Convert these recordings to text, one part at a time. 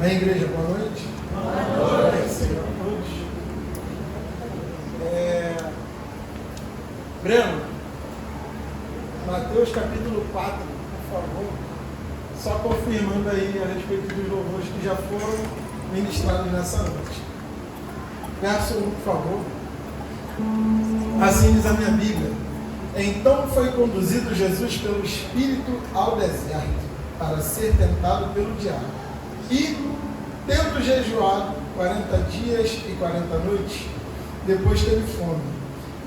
Amém, igreja? Boa noite. Boa noite. Senhor a todos. Breno, Mateus capítulo 4, por favor. Só confirmando aí a respeito dos louvores que já foram ministrados nessa noite. Verso 1, por favor. Assim diz a minha Bíblia. Então foi conduzido Jesus pelo Espírito ao deserto, para ser tentado pelo diabo. E, tendo jejuado 40 dias e 40 noites, depois teve fome.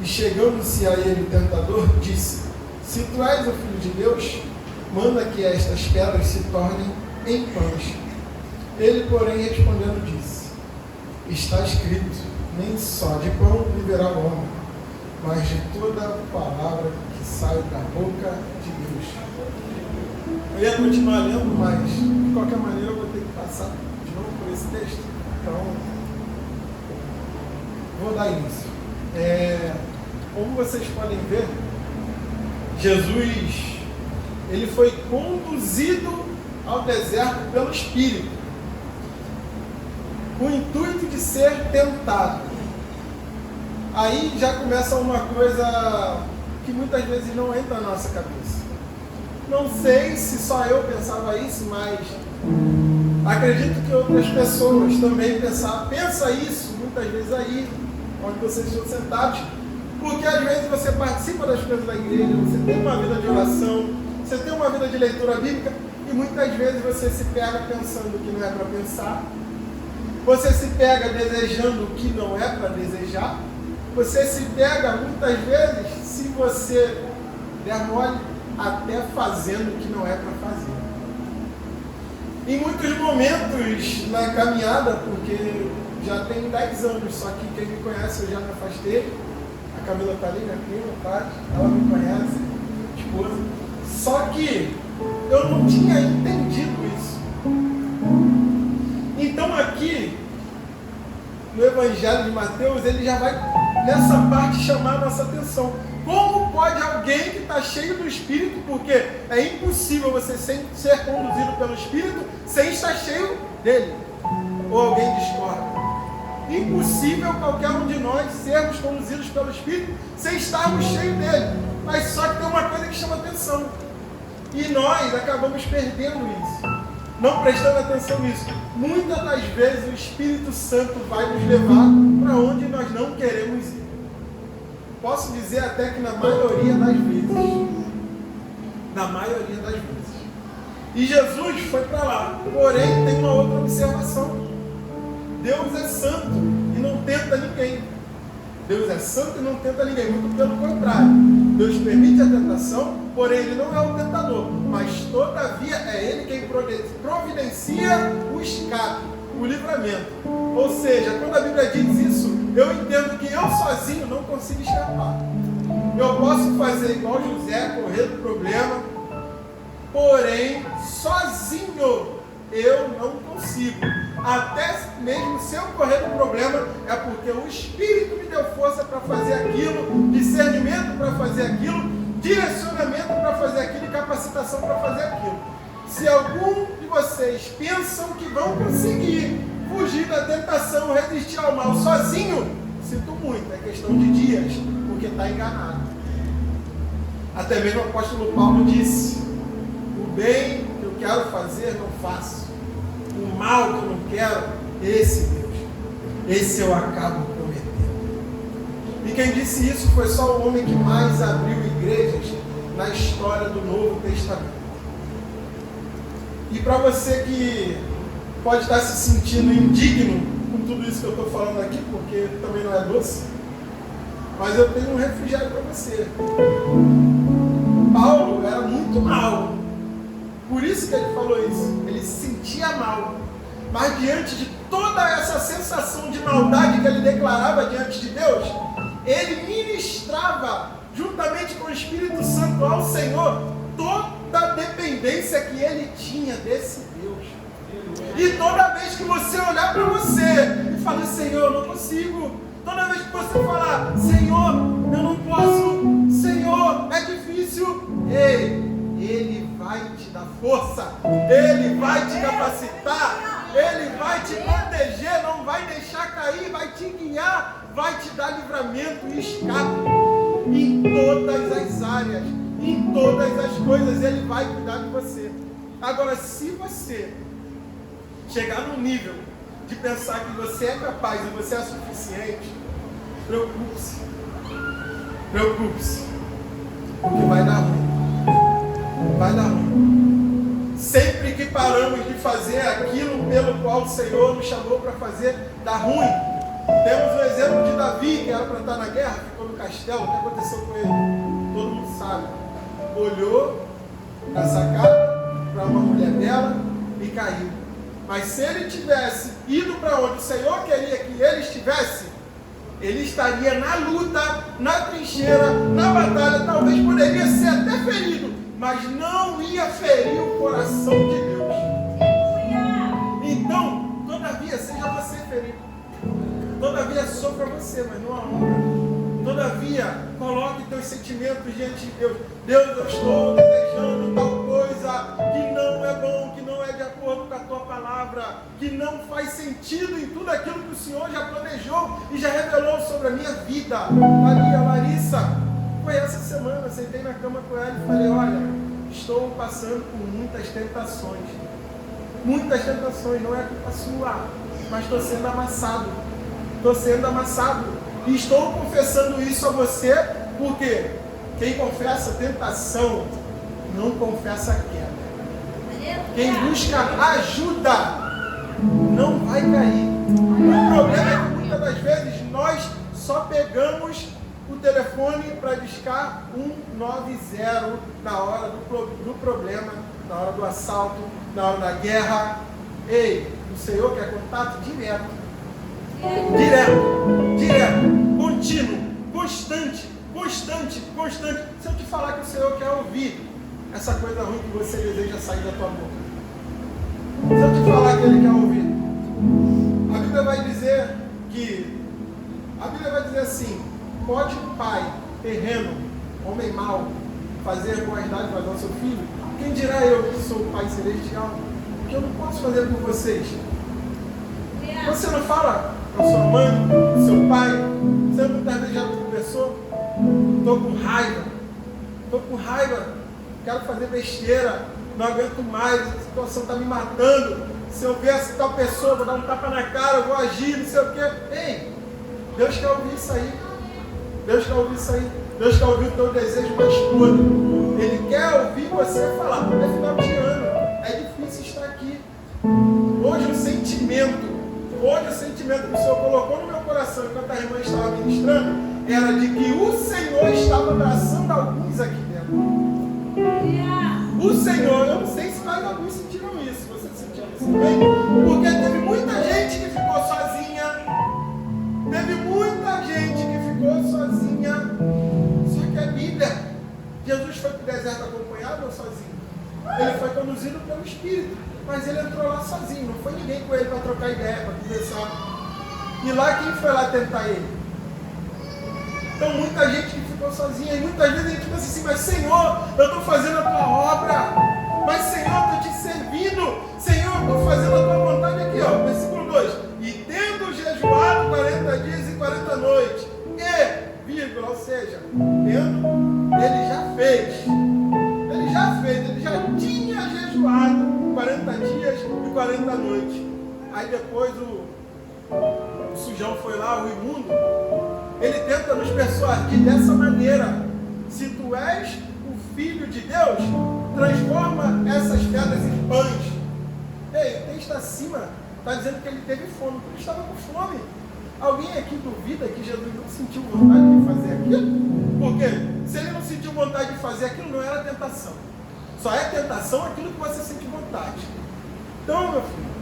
E chegando-se a ele o tentador, disse: Se tu és o Filho de Deus, manda que estas pedras se tornem em pães. Ele, porém, respondendo, disse: Está escrito, nem só de pão viverá o homem, mas de toda palavra que sai da boca de Deus. Eu ia continuar lendo, mas de qualquer maneira eu vou ter que passar de novo por esse texto. Então, vou dar início. Como vocês podem ver, Jesus, ele foi conduzido ao deserto pelo Espírito, com o intuito de ser tentado. Aí já começa uma coisa que muitas vezes não entra na nossa cabeça. Não sei se só eu pensava isso, mas acredito que outras pessoas também pensam isso muitas vezes aí, onde vocês estão sentados, porque às vezes você participa das coisas da igreja, você tem uma vida de oração, você tem uma vida de leitura bíblica, e muitas vezes você se pega pensando o que não é para pensar, você se pega desejando o que não é para desejar, você se pega muitas vezes, se você der mole, até fazendo o que não é para fazer. Em muitos momentos na caminhada, porque já tem 10 anos, só que quem me conhece eu já me afastei. A Camila está ali, minha prima, tá? Ela me conhece, esposa. Só que eu não tinha entendido isso. Então aqui, no Evangelho de Mateus, ele já vai nessa parte chamar a nossa atenção. Como pode alguém que está cheio do Espírito, porque é impossível você ser conduzido pelo Espírito sem estar cheio dele? Ou alguém discorda? Impossível qualquer um de nós sermos conduzidos pelo Espírito sem estarmos cheios dele. Mas só que tem uma coisa que chama atenção. E nós acabamos perdendo isso. Não prestando atenção nisso. Muitas das vezes o Espírito Santo vai nos levar para onde nós não queremos ir. Posso dizer até que na maioria das vezes. Na maioria das vezes. E Jesus foi para lá. Porém, tem uma outra observação. Deus é santo e não tenta ninguém. Deus é santo e não tenta ninguém. Muito pelo contrário. Deus permite a tentação, porém Ele não é o tentador. Mas, todavia, é Ele quem providencia o escape, o livramento. Ou seja, quando a Bíblia diz isso, eu entendo que eu sozinho não consigo escapar. Eu posso fazer igual José, correr do problema, porém, sozinho eu não consigo. Até mesmo se eu correr do problema, é porque o Espírito me deu força para fazer aquilo, discernimento para fazer aquilo, direcionamento para fazer aquilo e capacitação para fazer aquilo. Se algum de vocês pensam que vão conseguir fugir da tentação, resistir ao mal sozinho, sinto muito, é questão de dias, porque está enganado. Até mesmo o apóstolo Paulo disse: o bem que eu quero fazer não faço, o mal que eu não quero, esse eu acabo prometendo. E quem disse isso foi só o homem que mais abriu igrejas na história do Novo Testamento. E para você que pode estar se sentindo indigno com tudo isso que eu estou falando aqui, porque também não é doce, mas eu tenho um refrigério para você. Paulo era muito mal, por isso que ele falou isso. Ele se sentia mal, mas diante de toda essa sensação de maldade que ele declarava diante de Deus, ele ministrava juntamente com o Espírito Santo ao Senhor toda a dependência que ele tinha desse Deus. E toda vez que você olhar para você e falar: Senhor, eu não consigo. Toda vez que você falar: Senhor, eu não posso. Senhor, é difícil. Ei, Ele vai te dar força. Ele vai te capacitar. Ele vai te proteger, não vai deixar cair, vai te guiar, vai te dar livramento e escape em todas as áreas, em todas as coisas. Ele vai cuidar de você. Agora, se você chegar num nível de pensar que você é capaz e você é suficiente, preocupe-se. Preocupe-se. Porque vai dar ruim. Vai dar ruim. Sempre que paramos de fazer aquilo pelo qual o Senhor nos chamou para fazer, dá ruim. Temos o exemplo de Davi, que era para estar na guerra, ficou no castelo. O que aconteceu com ele? Todo mundo sabe. Olhou na sacada para uma mulher dela e caiu. Mas se ele tivesse ido para onde o Senhor queria que ele estivesse, ele estaria na luta, na trincheira, na batalha. Talvez poderia ser até ferido, mas não ia ferir o coração de Deus. Então, todavia, seja você ferido. Todavia, sofra você, mas não a honra. Todavia, coloque teus sentimentos diante de Deus. Deus, eu estou desejando tal coisa que não é bom, que não é de acordo com a tua palavra, que não faz sentido em tudo aquilo que o Senhor já planejou e já revelou sobre a minha vida. A Larissa, foi essa semana, sentei na cama com ela e falei, olha, estou passando por muitas tentações. Muitas tentações, não é culpa sua, mas estou sendo amassado. Estou sendo amassado. E estou confessando isso a você, porque quem confessa tentação, não confessa queda. Quem busca ajuda, não vai cair. O problema é que muitas das vezes nós só pegamos o telefone para discar 190 na hora do problema, na hora do assalto, na hora da guerra. Ei, o Senhor quer contato direto. Direto, contínuo, constante. Se eu te falar que o Senhor quer ouvir essa coisa ruim que você deseja sair da tua boca, se eu te falar que Ele quer ouvir, a Bíblia vai dizer assim, pode um pai terreno, homem mau, fazer boas dádivas ao seu filho? Quem dirá eu que sou o Pai Celestial, que eu não posso fazer por vocês? Você não fala com a sua mãe, com seu pai, você muitas vezes já conversou? Estou com raiva, quero fazer besteira, não aguento mais, a situação está me matando. Se eu ver essa tal pessoa, vou dar um tapa na cara, vou agir, não sei o quê. Ei, Deus quer ouvir isso aí. Deus quer ouvir o teu desejo mais podre. Ele quer ouvir você falar, é final de ano, é difícil estar aqui. Hoje o sentimento que o Senhor colocou no meu coração enquanto a irmã estava ministrando, era de que o Senhor estava abraçando alguns aqui dentro. O Senhor, eu não sei se mais alguns sentiram isso, você sentiu isso também? Porque teve muita gente que ficou sozinha, só que a Bíblia, Jesus foi para o deserto acompanhado ou sozinho? Ele foi conduzido pelo Espírito, mas ele entrou lá sozinho, não foi ninguém com ele para trocar ideia, para conversar. E lá quem foi lá tentar ele? Então muita gente que ficou sozinha, e muitas vezes a gente pensa assim, mas Senhor, eu estou fazendo a tua obra, mas Senhor, eu estou te servindo, Senhor, eu estou fazendo a tua vontade aqui, ó, versículo 2, e tendo jejuado 40 dias e 40 noites, vírgula, ou seja, tendo, ele já tinha jejuado 40 dias e 40 noites. Aí depois o sujão foi lá, o imundo, ele tenta nos persuadir dessa maneira: se tu és o Filho de Deus, transforma essas pedras em pães. Ei, o texto acima está dizendo que ele teve fome, porque ele estava com fome. Alguém aqui duvida que Jesus não sentiu vontade de fazer aquilo? Porque se ele não sentiu vontade de fazer aquilo, não era tentação. Só é tentação aquilo que você sente vontade. Então, meu filho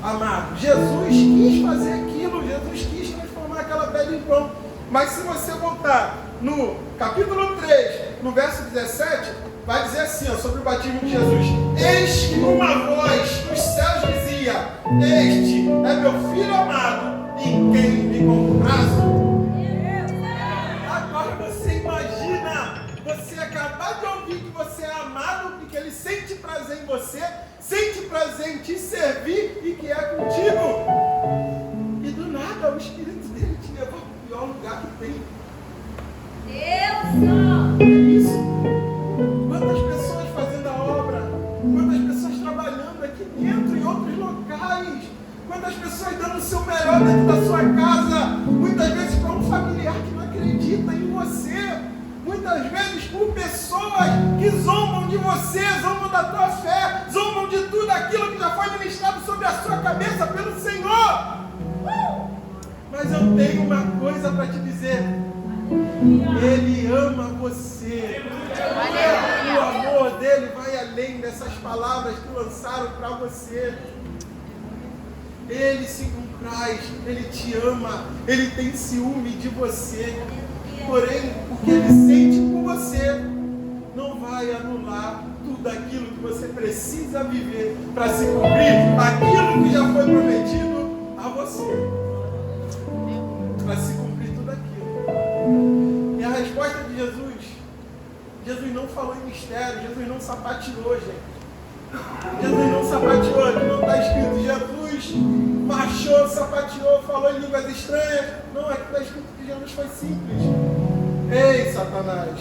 amado, Jesus quis fazer aquilo, Jesus quis transformar aquela pedra em pão. Mas se você voltar no capítulo 3, no verso 17, vai dizer assim, ó, sobre o batismo de Jesus: eis que uma voz dos céus dizia: este é meu filho amado, em quem me comprazo. Agora você imagina você acabar de ouvir que você é amado e que Ele sente prazer em você, sente prazer em te servir e que é contigo. E do nada o Espírito dele te leva para o pior lugar que tem. É isso. Quantas pessoas fazendo a obra, quantas pessoas trabalhando aqui dentro e outros locais, quantas pessoas dando o seu melhor dentro da sua casa, muitas vezes para um familiar que não acredita em você, muitas vezes por pessoas que zombam de você, zombam da tua fé, zombam de tudo aquilo que já foi ministrado sobre a sua cabeça pelo Senhor. Mas eu tenho uma coisa para te dizer: Ele ama você. O amor dele vai além dessas palavras que lançaram para você. Ele se compraz, ele te ama, ele tem ciúme de você. Porém, o que ele sente por você não vai anular tudo aquilo que você precisa viver para se cumprir aquilo que já foi prometido a você. Para se cumprir tudo aquilo. E a resposta de Jesus não falou em mistério, Jesus não sapateou, gente. Jesus não sapateou, aqui não está escrito Jesus marchou, sapateou, falou em línguas estranhas. Não, aqui está escrito que Jesus foi simples. Ei, Satanás,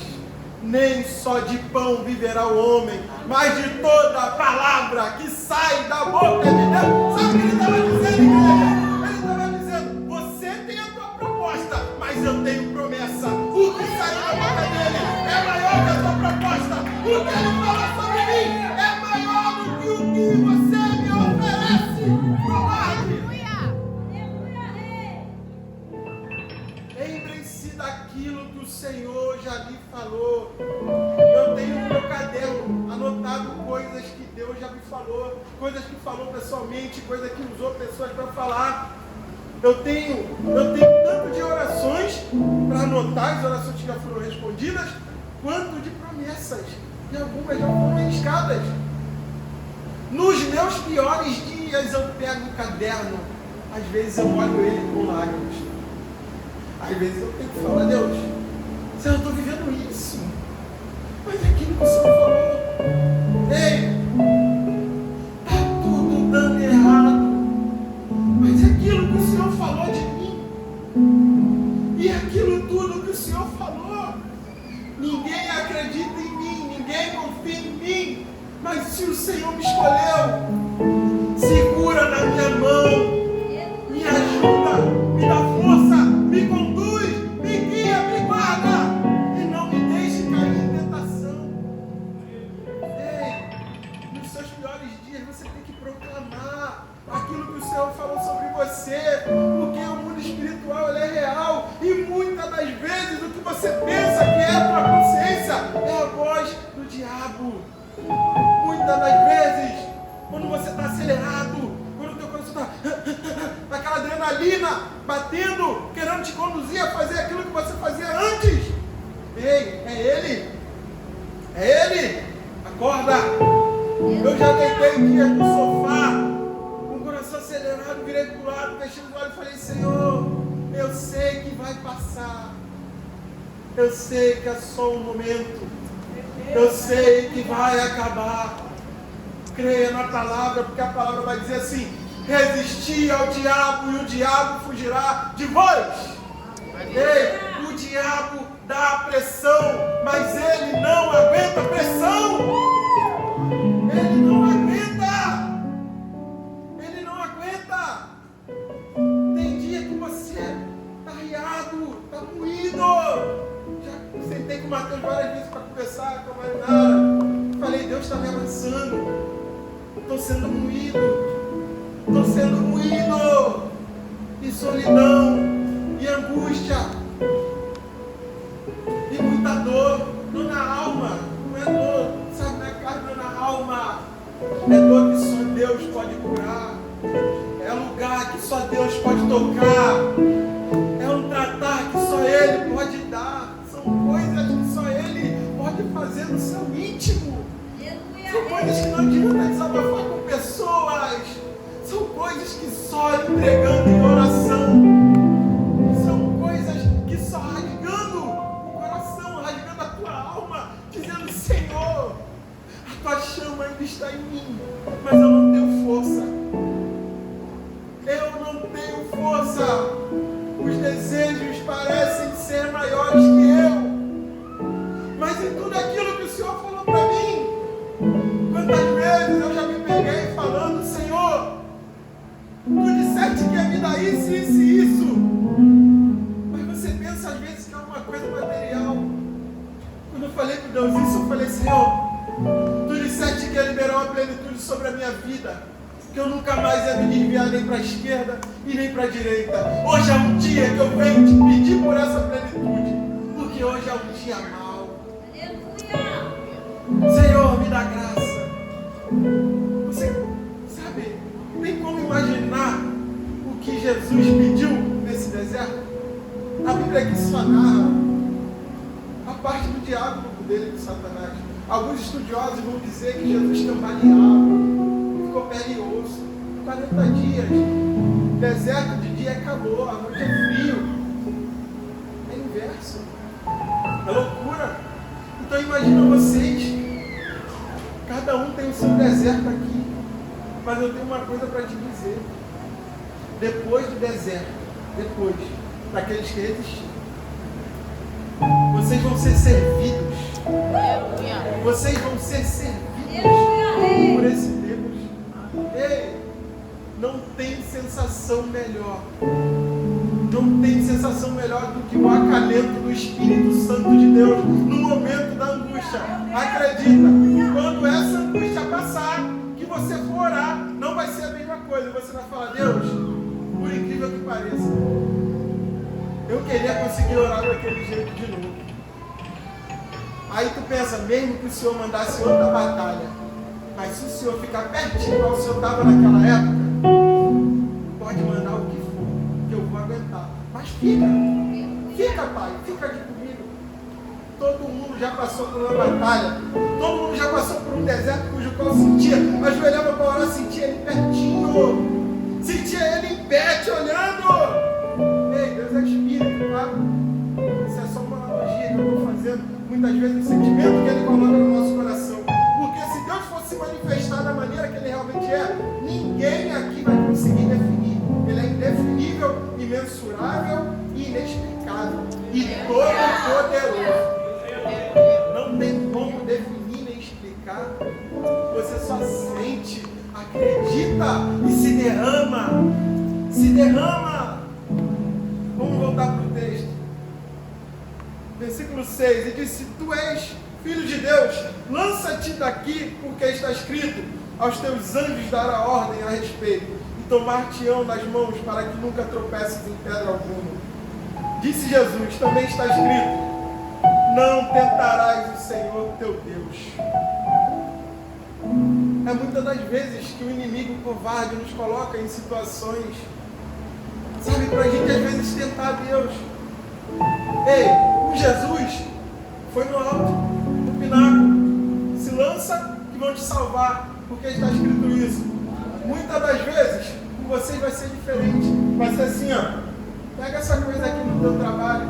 nem só de pão viverá o homem, mas de toda palavra que sai da boca de Deus. Sabe o que ele estava dizendo, igreja? Ele estava dizendo: você tem a tua proposta, mas eu tenho promessa. O que sai da boca dele é maior que a tua proposta. O que ele fala sobre mim é maior do que o que você me oferece. Covarde! Lembrem-se daquilo que o Senhor já lhe falou. Eu tenho no meu caderno anotado coisas que Deus já me falou, coisas que falou pessoalmente, coisas que usou pessoas para falar. Eu tenho tanto de orações para anotar, as orações que já foram respondidas, quanto de promessas. E algumas já foram arriscadas. Nos meus piores dias eu pego o caderno. Às vezes eu olho ele com lágrimas. Às vezes eu tenho que falar: Deus, Senhor, eu estou vivendo isso. Mas aquilo que o Senhor falou, ei, está tudo dando errado. Mas aquilo que o Senhor falou de mim, e aquilo tudo que o Senhor falou, ninguém acredita em mim, ninguém confia em mim. Mas se o Senhor me escolheu, segura na minha mão, me ajuda, me dá força, me conduz, me guia, me guarda, e não me deixe cair em tentação. Ei, nos seus piores dias você tem que proclamar aquilo que o Senhor falou sobre você, porque o mundo espiritual ele é real, e muitas das vezes o que você pensa que é a tua consciência é a voz do diabo. Muitas das vezes, quando você está acelerado, quando o teu coração está aquela adrenalina batendo, querendo te conduzir a fazer aquilo que você fazia antes, ei, é ele, acorda. Eu já deitei dias no sofá, com o coração acelerado, virei para o lado, fechei os olhos e falei: Senhor, eu sei que vai passar, eu sei que é só um momento, eu sei que vai acabar. Creia na palavra, porque a palavra vai dizer assim: resistir ao diabo e o diabo fugirá de vós. Ei, o diabo dá pressão, mas ele não aguenta pressão. Ele não aguenta. Ele não aguenta. Tem dia que você está riado, está moído. Já sentei com o Mateus várias vezes para conversar com a Marinara. Falei: Deus está me avançando. Estou sendo moído. E solidão, e angústia, e muita dor na alma. Não é dor, sabe, não é carne, não é na alma. É dor que só Deus pode curar. É lugar que só Deus pode tocar. É um tratar que só Ele pode dar. São coisas que só Ele pode fazer no seu íntimo. São coisas que não adianta desabafar com pessoas. São coisas que só entregando em oração. São coisas que só rasgando o coração, rasgando a tua alma, dizendo: Senhor, Espírito está em mim, mas eu não tenho força. Eu não tenho força. Os desejos parecem ser maiores que eu. Mas em tudo aquilo que o Senhor falou para mim, quantas vezes eu já me peguei falando: Senhor, tu disseste que ia me dar isso, isso e isso. Mas você pensa às vezes que é uma coisa material. Quando eu falei com Deus isso, eu falei: Senhor, tu disseste que ia liberar uma plenitude sobre a minha vida, que eu nunca mais ia me desviar nem para a esquerda e nem para a direita. Hoje é um dia que eu venho te pedir por essa plenitude, porque hoje é um dia mau. Senhor, me dá graça. Você sabe, tem como imaginar o que Jesus pediu nesse deserto? A Bíblia aqui só narra a parte do diálogo dele com Satanás. Alguns estudiosos vão dizer que Jesus cambaleava, ficou pele e osso. 40 dias. Deserto de dia é calor, a noite é frio. É inverso. É loucura. Então imagina vocês. Cada um tem o seu deserto aqui. Mas eu tenho uma coisa para te dizer. Depois do deserto, depois daqueles que resistirem, vocês vão ser servidos. Vocês vão ser servidos por esse Deus. Ei, não tem sensação melhor. Não tem sensação melhor do que o acalento do Espírito Santo de Deus no momento da angústia. Acredita, quando essa angústia passar, que você for orar, não vai ser a mesma coisa. Você vai falar: Deus, por incrível que pareça, eu queria conseguir orar daquele jeito de novo. Aí tu pensa, mesmo que o Senhor mandasse outra batalha, mas se o Senhor ficar pertinho igual o Senhor estava naquela época, pode mandar o que for, que eu vou aguentar. Mas fica Pai, fica aqui comigo. Todo mundo já passou por uma batalha, todo mundo já passou por um deserto cujo qual sentia, ajoelhava para orar, sentia ele pertinho, sentia ele em pé, te olhando. Ei, Deus é Espírito, tá? Isso é só uma analogia que eu estou fazendo. Muitas vezes o sentimento que Ele coloca no nosso coração. Porque se Deus fosse se manifestar da maneira que Ele realmente é, ninguém aqui vai conseguir definir. Ele é indefinível, imensurável e inexplicável. E todo poderoso. Não tem como definir nem explicar. Você só sente, acredita e se derrama. Se derrama. Vamos voltar para o texto. Versículo 6, e disse: Tu és filho de Deus, lança-te daqui, porque está escrito: aos teus anjos dará ordem a respeito, e tomar-te-ão nas mãos, para que nunca tropeces em pedra alguma. Disse Jesus: também está escrito: não tentarás o Senhor teu Deus. É muitas das vezes que o inimigo covarde nos coloca em situações, sabe, para a gente às vezes tentar Deus. Ei, o Jesus foi no alto, no pináculo. Se lança que vão te salvar, porque está escrito isso. Muitas das vezes, com vocês vai ser diferente. Vai ser assim, ó. Pega essa coisa aqui no teu trabalho.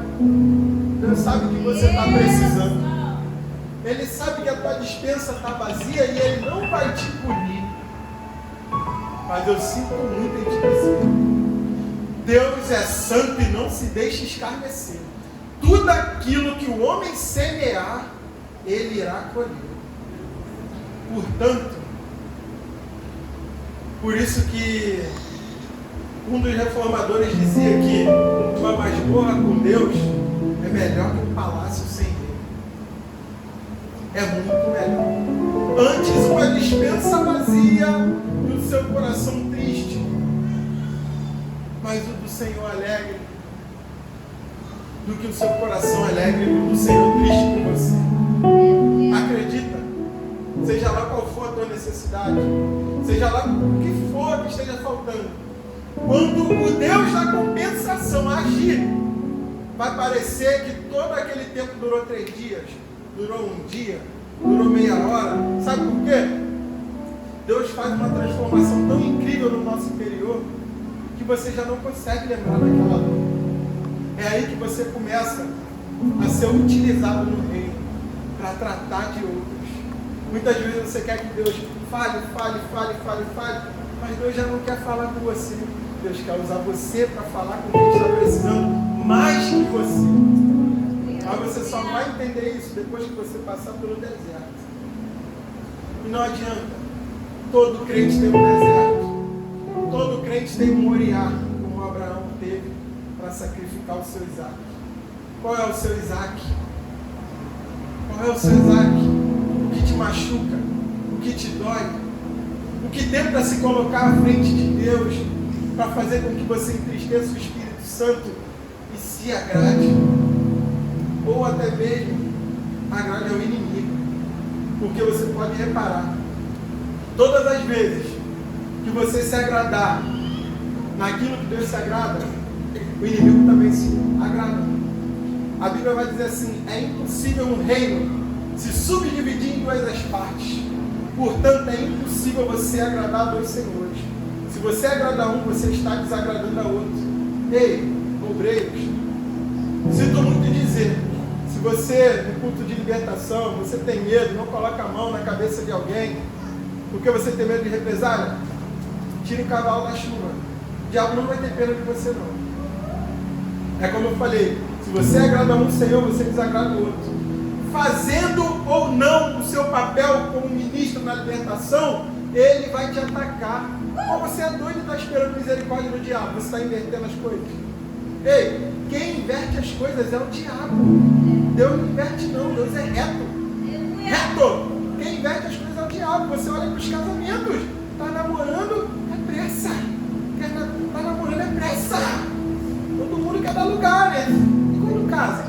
Deus sabe que você está precisando. Ele sabe que a tua despensa está vazia e Ele não vai te punir. Mas eu sinto muito em te dizer: Deus é santo e não se deixa escarnecer. Tudo aquilo que o homem semear, ele irá colher. Portanto, por isso que um dos reformadores dizia que uma masmorra com Deus é melhor que um palácio sem Ele. É muito melhor. Antes uma despensa vazia e o seu coração triste, mas o do Senhor alegre, do que o seu coração alegre do Senhor triste com você. Acredita, seja lá qual for a tua necessidade, seja lá o que for que esteja faltando, quando o Deus da compensação agir, vai parecer que todo aquele tempo durou 3 dias, durou um dia, durou meia hora. Sabe por quê? Deus faz uma transformação tão incrível no nosso interior que você já não consegue lembrar daquela dor. É aí que você começa a ser utilizado no reino para tratar de outros. Muitas vezes você quer que Deus fale, mas Deus já não quer falar com você. Deus quer usar você para falar com quem está precisando mais que você. Mas você só vai entender isso depois que você passar pelo deserto. E não adianta. Todo crente tem um deserto. Todo crente tem um Moriá, como Abraão teve para sacrificar o seu Isaac. Qual é o seu Isaac? Qual é o seu Isaac? O que te machuca? O que te dói? O que tenta se colocar à frente de Deus para fazer com que você entristeça o Espírito Santo e se agrade? Ou até mesmo agrade ao inimigo. Porque você pode reparar, todas as vezes que você se agradar naquilo que Deus se agrada, o inimigo também se agrada. A Bíblia vai dizer assim: é impossível um reino se subdividir em duas partes. Portanto, é impossível você agradar a dois senhores. Se você agradar um, você está desagradando a outro. Ei, obreiros, sinto muito dizer, se você, no culto de libertação, você tem medo, não coloca a mão na cabeça de alguém, porque você tem medo de represália, tire o cavalo da chuva. O diabo não vai ter pena de você, não. É como eu falei, se você agrada um Senhor, você desagrada o outro. Fazendo ou não o seu papel como ministro na libertação, ele vai te atacar. Ou você é doido e está esperando misericórdia do diabo, você está invertendo as coisas. Ei, quem inverte as coisas é o diabo. Deus não inverte não, Deus é reto. Reto! Quem inverte as coisas é o diabo. Você olha para os casamentos, está namorando, é pressa. Está namorando, é pressa. Todo mundo quer dar lugar, né? E quando casa?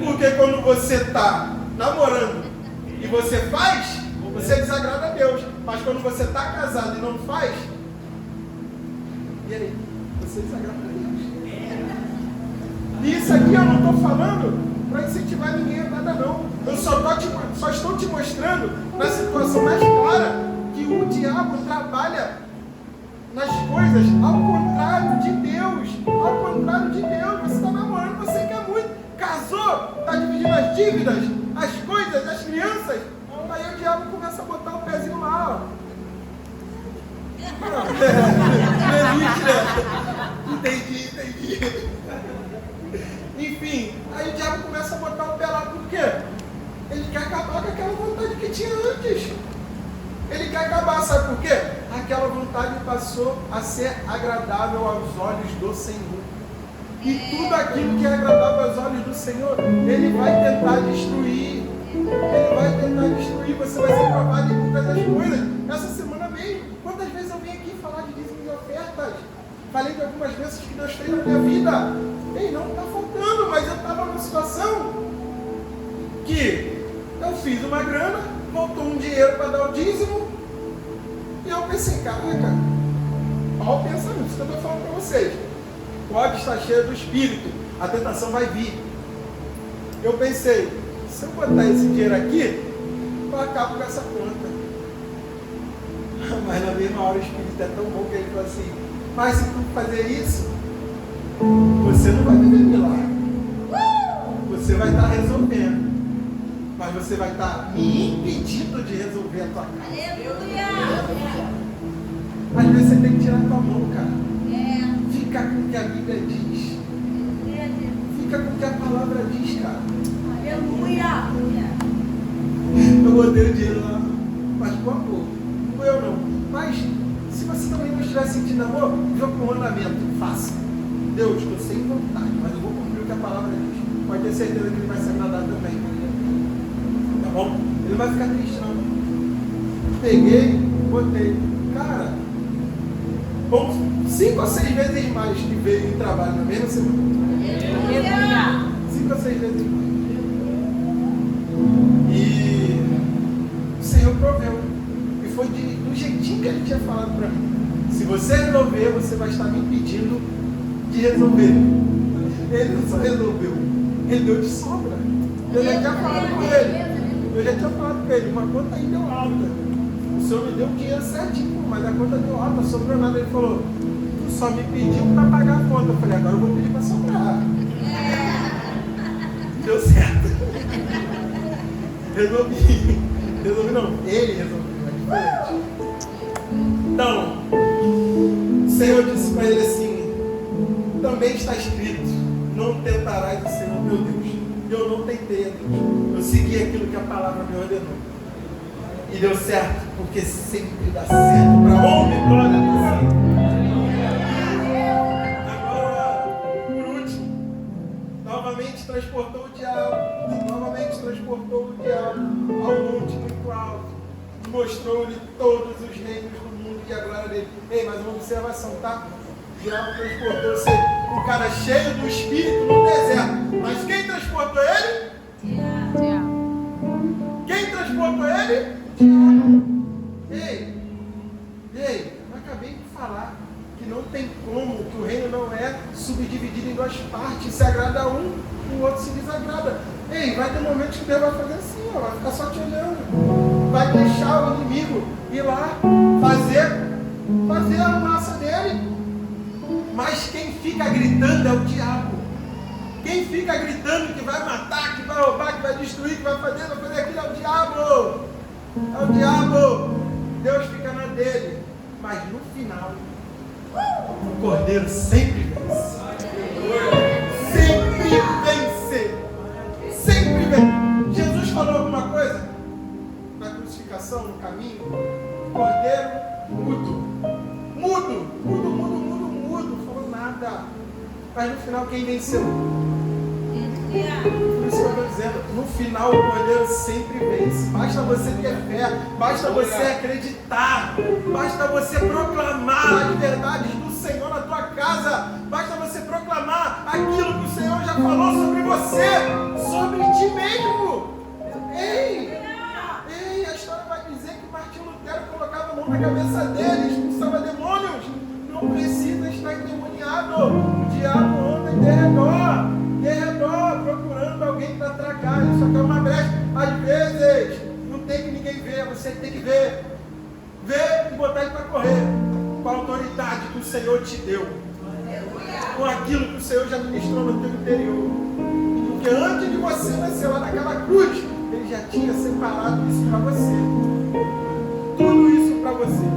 Porque quando você está namorando e você faz, você desagrada a Deus. Mas quando você está casado e não faz, e aí? Você desagrada a Deus. E isso aqui eu não estou falando para incentivar ninguém a nada, não. Eu só estou te mostrando, na situação mais clara, que o diabo trabalha nas coisas ao contrário de Deus. Ao contrário de Deus. Você está namorando, você quer muito. Casou, está dividindo as dívidas, as coisas, as crianças. Aí o diabo começa a botar o pezinho lá, ó. Entendi. Enfim, aí o diabo começa a botar o pé lá, por quê? Ele quer acabar com aquela vontade que tinha antes. Ele quer acabar, sabe por quê? Aquela vontade passou a ser agradável aos olhos do Senhor. E tudo aquilo que é agradável aos olhos do Senhor, Ele vai tentar destruir. Ele vai tentar destruir, você vai ser provado em muitas das coisas. Essa semana mesmo, quantas vezes eu vim aqui falar de dízimos e ofertas? Falei de algumas vezes que Deus fez na minha vida. Ei, não está faltando, mas eu estava numa situação que eu fiz uma grana, voltou um dinheiro para dar o dízimo, e eu pensei, caraca, olha o pensamento, isso que eu estou falando para vocês. Pode estar cheio do Espírito, a tentação vai vir. Eu pensei, se eu botar esse dinheiro aqui, eu acabo com essa conta. Mas na mesma hora o Espírito é tão bom que ele falou assim: mas se tu fazer isso, você não vai viver milagre. Você vai estar resolvendo. Mas você vai estar me impedindo de resolver a tua casa. Aleluia! Às vezes você tem que tirar a tua mão, cara. Fica com o que a Bíblia diz. Fica com o que a palavra diz, cara. Aleluia! Eu botei o dinheiro lá, mas com amor. Não eu não. Mas se você também não estiver sentindo amor, joga com o mandamento. Faça. Deus, estou sem vontade, mas eu vou cumprir o que a palavra diz. Pode ter certeza que ele vai se agradar também. Tá bom? Ele não vai ficar triste, não. Peguei, botei. Cara, bom, 5 ou 6 vezes mais que veio em trabalho na mesma semana. 5 ou 6 vezes mais. E o Senhor proveu. E foi do jeitinho que Ele tinha falado para mim. Se você resolver, você vai estar me impedindo de resolver. Ele não só resolveu, Ele deu de sobra. Eu já tinha falado com ele. Uma conta aí deu alta. O Senhor me deu o dinheiro certinho, mas a conta deu alta, sobrou nada. Ele falou: tu só me pediu para pagar a conta. Eu falei: agora eu vou pedir para sobrar. Deu certo. Resolvi. Resolvi não, ele resolveu, é diferente. Então, o Senhor disse para ele assim, também está escrito, não tentarás o Senhor meu Deus. Eu não tentei a Deus, eu segui aquilo que a palavra me ordenou. E deu certo, porque sempre dá certo para honra e glória do Senhor. Agora, por último, novamente transportou o diabo ao monte muito alto e mostrou-lhe todos os reinos do mundo e a glória dele. Ei, mas uma observação, tá? O diabo transportou-se, um cara cheio do Espírito no deserto. Mas quem transportou ele? Quem transportou ele? Ei, eu acabei de falar que não tem como, que o reino não é subdividido em duas partes. Se agrada um, o outro se desagrada. Ei, vai ter momentos que Deus vai fazer assim, ó, vai ficar só te olhando. Vai deixar o inimigo ir lá fazer a massa dele. Mas quem fica gritando é o diabo. Quem fica gritando que vai matar, que vai roubar, que vai destruir, que vai fazer aquilo é o diabo. É o diabo. Deus fica na dele. Mas no final, o Cordeiro sempre vence. Sempre vence. Sempre vence. Jesus falou alguma coisa na crucificação, no caminho? Cordeiro mudo. Falou nada. Mas no final quem venceu? Por isso que eu estou dizendo, no final o Cordeiro sempre vence. Basta você ter fé, basta você acreditar, basta você proclamar as verdades do Senhor na tua casa, basta você proclamar aquilo que o Senhor já falou sobre você, sobre ti mesmo. Ei, a história vai dizer que Martinho Lutero colocava a mão na cabeça dele, expulsava demônios. Não precisa estar endemoniado. O diabo anda em derredor, procurando alguém para tragar. Isso aqui é uma brecha. Às vezes, não tem que ninguém ver, você tem que ver. Ver e botar ele para correr. Com a autoridade que o Senhor te deu. Com aquilo que o Senhor já ministrou no teu interior. Porque antes de você nascer lá naquela cruz, Ele já tinha separado isso para você. Tudo isso para você.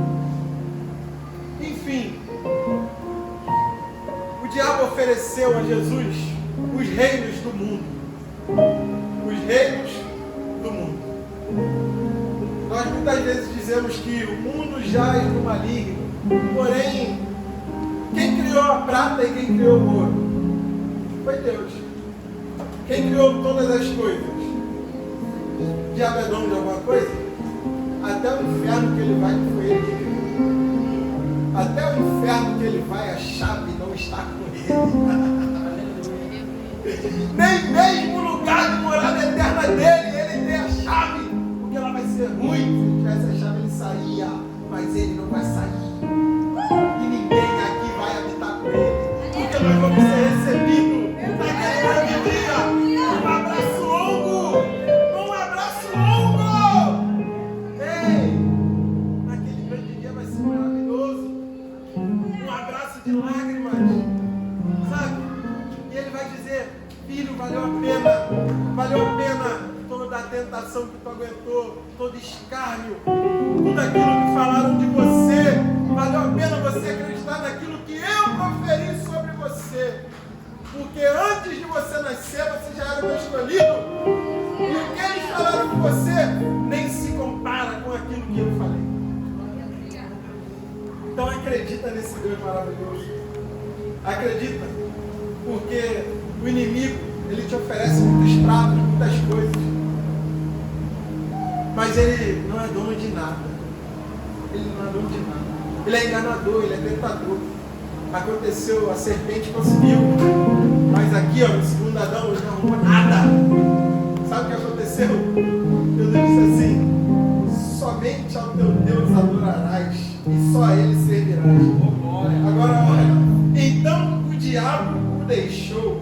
Enfim, o diabo ofereceu a Jesus os reinos do mundo. Os reinos do mundo. Nós muitas vezes dizemos que o mundo jaz no maligno. Porém, quem criou a prata e quem criou o ouro? Foi Deus. Quem criou todas as coisas? O diabo é dono de alguma coisa? Até o inferno que ele vai, que foi ele que criou. Até o inferno que ele vai, a chave não está com ele. Nem mesmo o lugar de morada eterna dele, ele tem a chave. Porque ela vai ser ruim. Se ele tivesse a chave, ele saía. Mas ele não vai sair. E ninguém aqui vai habitar com ele. Porque nós vamos ser recebidos naquele grande dia. Um abraço longo. Um abraço longo. Ei, naquele grande dia vai ser maravilhoso. Um abraço de lágrimas, sabe? E ele vai dizer, filho, valeu a pena toda a tentação que tu aguentou, todo escárnio, tudo aquilo que falaram de você, valeu a pena você acreditar naquilo que eu proferi sobre você, porque antes de você nascer, você já era meu escolhido, e o que eles falaram de você, nem se compara com aquilo que eu falei. Então acredita nesse Deus maravilhoso. Acredita. Porque o inimigo, ele te oferece muitos pratos, muitas coisas. Mas ele não é dono de nada. Ele não é dono de nada. Ele é enganador, ele é tentador. Aconteceu, a serpente conseguiu. Mas aqui, ó, no segundo Adão, ele não arrumou nada. Sabe o que aconteceu? Deus disse assim, somente ao teu Deus adorarás e só a ele servirás. Agora olha, então o diabo o deixou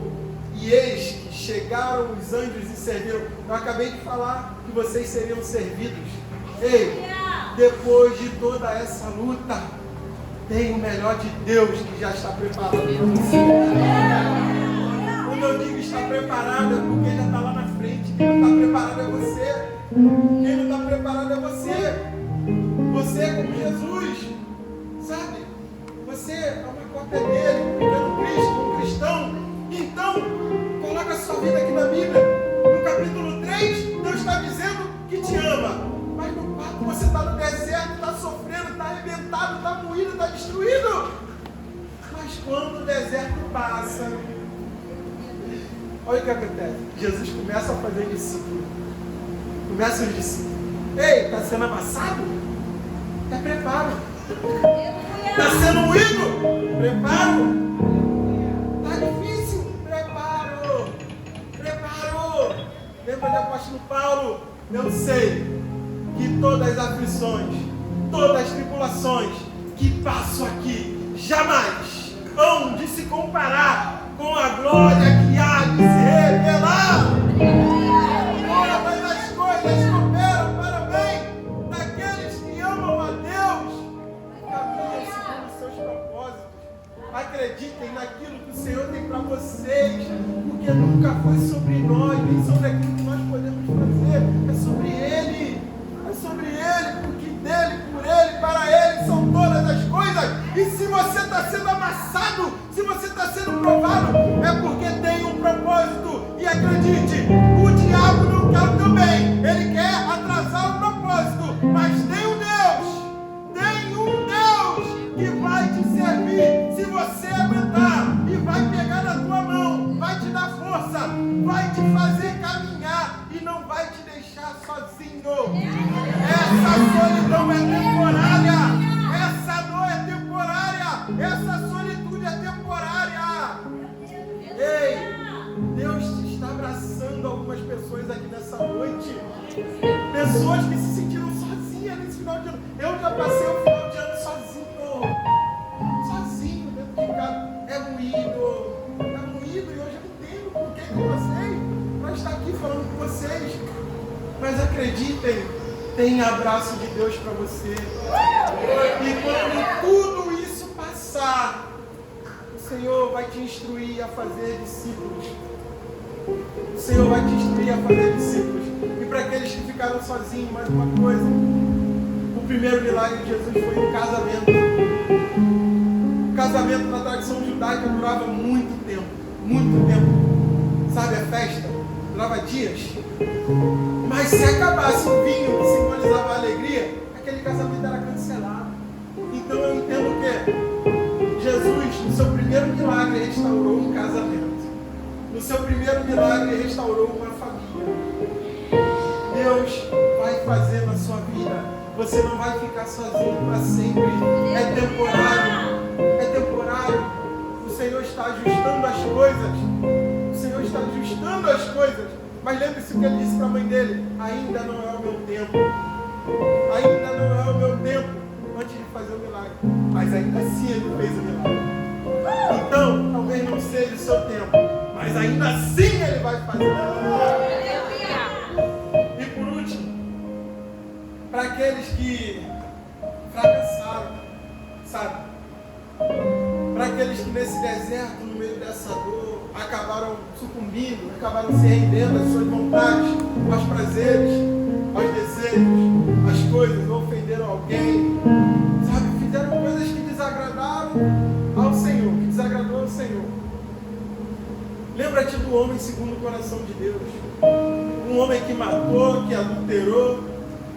e eis que chegaram os anjos e serviram. Eu acabei de falar que vocês seriam servidos. Ei, depois de toda essa luta, tem o melhor de Deus que já está preparado para você. Quando eu digo está preparado é porque já está lá na frente. Quem não está preparado é você. Quem não está preparado é você. Você é como Jesus, sabe? Você é uma cópia dele, um pequeno Cristo, um cristão. Então, coloca a sua vida aqui na Bíblia. No capítulo 3, Deus está dizendo que te ama. Mas no 4, você está no deserto, está sofrendo, está arrebentado, está moído, está destruído. Mas quando o deserto passa, olha o que acontece. Jesus começa a fazer discípulo. Começa os discípulos. Ei, está sendo amassado? É preparo. Está sendo moído? Preparo. Está difícil? Preparo. Preparo. Lembra do apóstolo Paulo? Eu sei que todas as aflições, todas as tribulações que passo aqui, jamais hão de se comparar com a glória que há de se revelar. Todas as coisas cooperam para o bem daqueles que amam a Deus, caminham segundo os seus propósitos. Acreditem naquilo que o Senhor tem para vocês, porque nunca foi sobre nós, nem sobre aquilo que nós podemos fazer, é sobre Ele. É sobre Ele, porque dele, por Ele, para Ele são todas as coisas. E se você está sendo amassado, se você está sendo provado, é porque tem um propósito. E acredite, o diabo não quer o teu bem, ele quer atrasar o propósito. Mas tem um Deus que vai te servir. Se você aguentar e vai pegar na tua mão, vai te dar força, vai te fazer caminhar e não vai te deixar sozinho. Essa solidão é temporária. Essa dor é temporária. Essa solitude é temporária. Ei, Deus está abraçando algumas pessoas aqui nessa noite. Pessoas que se sentiram sozinhas nesse final de ano. Eu já passei o final de ano sozinho. Sozinho dentro de casa. É moído. E hoje eu entendo por que eu passei para estar aqui falando com vocês. Mas acreditem, tem abraço de Deus para você. E quando tudo isso passar, o Senhor vai te instruir a fazer discípulos. O Senhor vai te instruir a fazer discípulos. E para aqueles que ficaram sozinhos, mais uma coisa. O primeiro milagre de Jesus foi um casamento. O casamento na tradição judaica durava muito tempo. Muito tempo. Sabe a festa? Durava dias. Mas se acabasse o vinho que simbolizava a alegria, aquele casamento era cancelado. Então eu entendo que Jesus, no seu primeiro milagre, restaurou um casamento. No seu primeiro milagre, restaurou uma família. Deus vai fazer na sua vida. Você não vai ficar sozinho para sempre. É temporário. É temporário. O Senhor está ajustando as coisas. O Senhor está ajustando as coisas. Mas lembre-se o que ele disse para a mãe dele: ainda não é o meu tempo. Ainda não é o meu tempo. Antes de fazer o milagre. Mas ainda assim ele fez o milagre. Então, talvez não seja o seu tempo. Mas ainda assim ele vai fazer o milagre. E por último, para aqueles que fracassaram, sabe? Para aqueles que nesse deserto, no meio dessa dor, acabaram sucumbindo, acabaram se rendendo às suas vontades, aos prazeres, aos desejos, às coisas, ou ofenderam alguém, sabe? Fizeram coisas que desagradaram ao Senhor, que desagradou ao Senhor. Lembra-te do homem segundo o coração de Deus. Um homem que matou, que adulterou,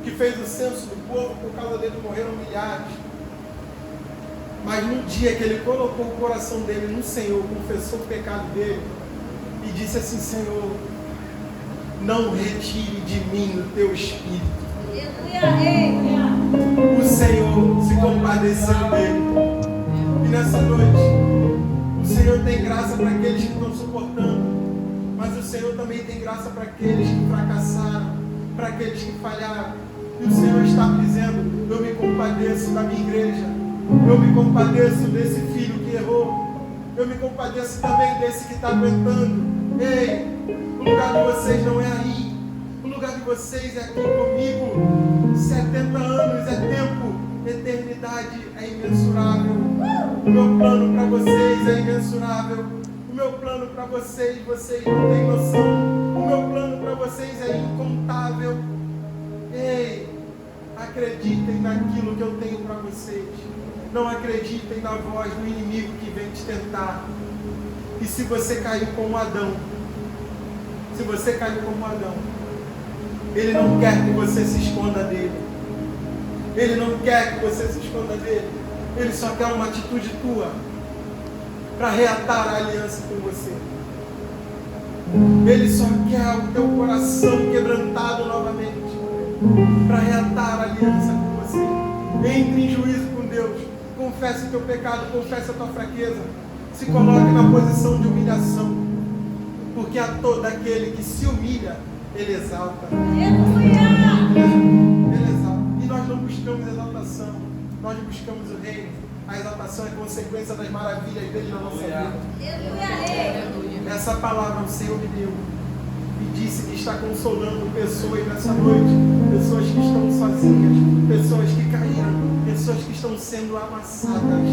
que fez o censo do povo, por causa dele morreram milhares. Mas no dia que ele colocou o coração dele no Senhor, confessou o pecado dele e disse assim: Senhor, não retire de mim o teu espírito. O Senhor se compadeceu dele. E nessa noite, o Senhor tem graça para aqueles que estão suportando, mas o Senhor também tem graça para aqueles que fracassaram, para aqueles que falharam. E o Senhor está me dizendo: eu me compadeço da minha igreja. Eu me compadeço desse filho que errou. Eu me compadeço também desse que está aguentando. Ei, o lugar de vocês não é aí. O lugar de vocês é aqui comigo. 70 anos é tempo. Eternidade é imensurável. O meu plano para vocês é imensurável. O meu plano para vocês não têm noção. O meu plano para vocês é incontável. Ei, acreditem naquilo que eu tenho para vocês. Não acreditem na voz do inimigo que vem te tentar. E se você caiu como Adão, ele não quer que você se esconda dele. Ele não quer que você se esconda dele. Ele só quer uma atitude tua para reatar a aliança com você. Ele só quer o teu coração quebrantado novamente para reatar a aliança com você. Entre em juízo com Deus. Confesse o teu pecado, confesse a tua fraqueza. Se coloque na posição de humilhação. Porque a todo aquele que se humilha, ele exalta. Ele exalta. E nós não buscamos exaltação, nós buscamos o reino. A exaltação é consequência das maravilhas dele na nossa vida. Essa palavra o Senhor me deu e disse que está consolando pessoas nessa noite, pessoas que estão sozinhas, pessoas que caíram, pessoas que estão sendo amassadas.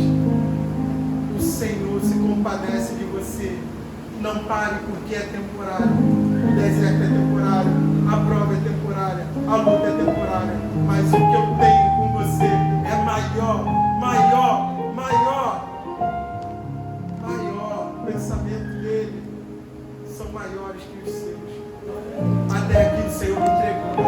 O Senhor se compadece de você. Não pare, porque é temporário. O deserto é temporário, a prova é temporária, a luta é temporária. Mas o que eu tenho com você é maior. O pensamento dele são maiores que os seus. Até aqui o Senhor me entregou.